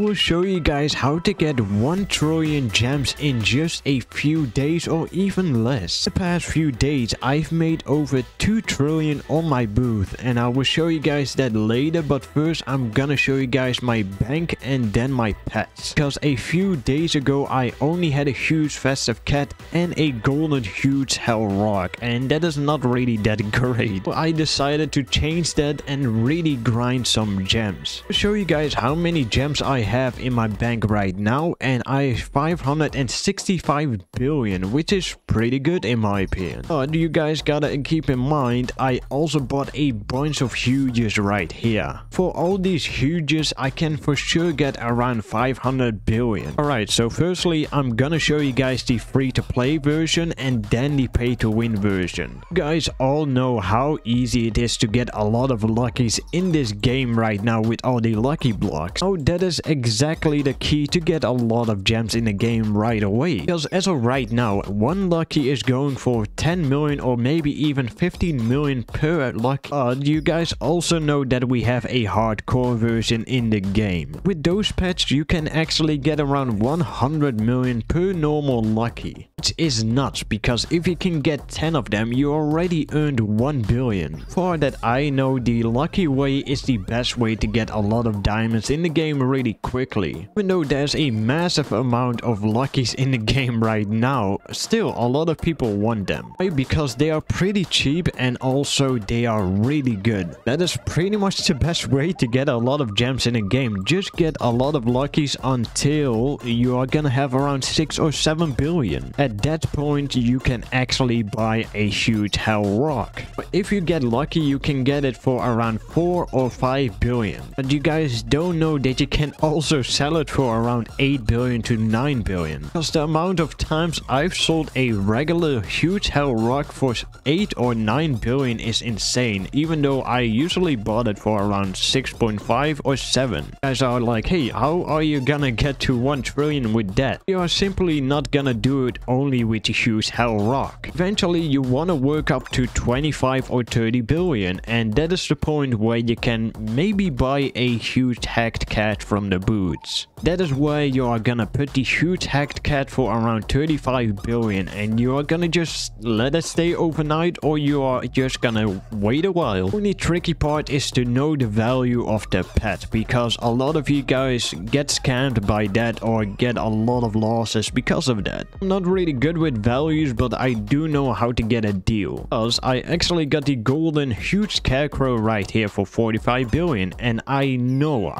will show you guys how to get 1 trillion gems in just a few days or even less. The past few days I've made over 2 trillion on my booth, and I will show you guys that later, but first I'm gonna show you guys my bank and then my pets. Because a few days ago I only had a huge festive cat and a golden huge hell rock, and that is not really that great. So I decided to change that and really grind some gems. I'll show you guys how many gems I have in my bank right now, and I have 565 billion, which is pretty good in my opinion. But you guys gotta keep in mind, I also bought a bunch of huges right here. For all these huges I can for sure get around 500 billion. Alright, so firstly I'm gonna show you guys the free to play version and then the pay to win version. You guys all know how easy it is to get a lot of luckies in this game right now with all the lucky blocks. Oh, that is exactly the key to get a lot of gems in the game right away. Because as of right now, one lucky is going for 10 million or maybe even 15 million per lucky. But you guys also know that we have a hardcore version in the game. With those pets you can actually get around 100 million per normal lucky. Which is nuts, because if you can get 10 of them you already earned 1 billion. For that I know the lucky way is the best way to get a lot of diamonds in the game really quickly. Even though there's a massive amount of luckies in the game right now, still a lot of people want them. Why? Because they are pretty cheap and also they are really good. That is pretty much the best way to get a lot of gems in a game. Just get a lot of luckies until you are gonna have around 6 or 7 billion. At that point you can actually buy a huge hell rock. But if you get lucky you can get it for around 4 or 5 billion. But you guys don't know that you can also sell it for around 8 billion to 9 billion. Because the amount of times I've sold a regular huge hell rock for 8 or 9 billion is insane, even though I usually bought it for around 6.5 or 7. You guys are like, hey, how are you gonna get to 1 trillion with that? You are simply not gonna do it only with a huge hell rock. Eventually you wanna work up to 25 or 30 billion, and that is the point where you can maybe buy a huge hacked cat from the boots. That is where you are gonna put the huge hacked cat for around 35 billion, and you are gonna just let it stay overnight, or you are just gonna wait a while. The only tricky part is to know the value of the pet, because a lot of you guys get scammed by that or get a lot of losses because of that. I'm not really good with values, but I do know how to get a deal. Because I actually got the golden huge scarecrow right here for 45 billion, and I know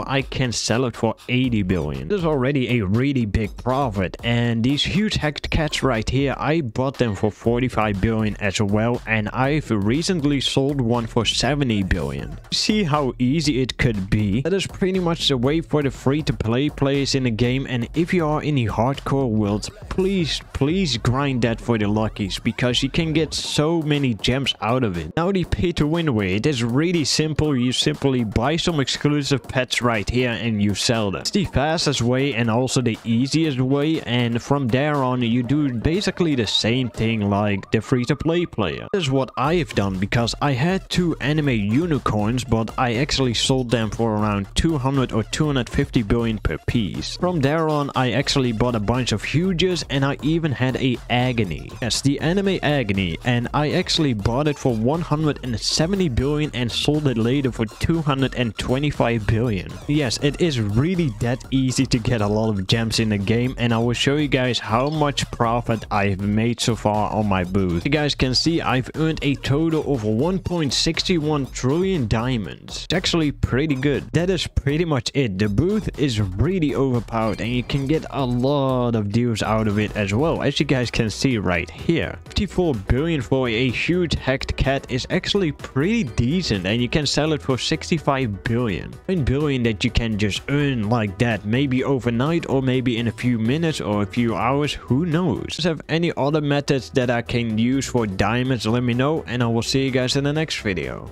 I can sell it for 80 billion. This is already a really big profit. And these huge hacked cats right here, I bought them for 45 billion as well, and I've recently sold one for 70 billion. See how easy it could be? That is pretty much the way for the free to play players in the game, and if you are in the hardcore world, please grind that for the luckies, because you can get so many gems out of it. Now the pay to win way, it is really simple. You simply buy some exclusive pets right here and you sell them. It's the fastest way and also the easiest way, and from there on you do basically the same thing like the free to play player. This is what I have done, because I had 2 anime unicorns, but I actually sold them for around 200 or 250 billion per piece. From there on I actually bought a bunch of huges, and I even had a agony. Yes, the anime agony, and I actually bought it for 170 billion and sold it later for 225 billion. Yes, it is really that easy to get a lot of gems in the game, and I will show you guys how much profit I've made so far on my booth. You guys can see I've earned a total of 1.61 trillion diamonds. It's actually pretty good. That is pretty much it. The booth is really overpowered, and you can get a lot of deals out of it as well, as you guys can see right here. 54 billion for a huge hacked cat is actually pretty decent, and you can sell it for 65 billion. 9 billion that you can just earn like that, maybe overnight or maybe in a few minutes or a few hours, who knows. If you have any other methods that I can use for diamonds, let me know, and I will see you guys in the next video.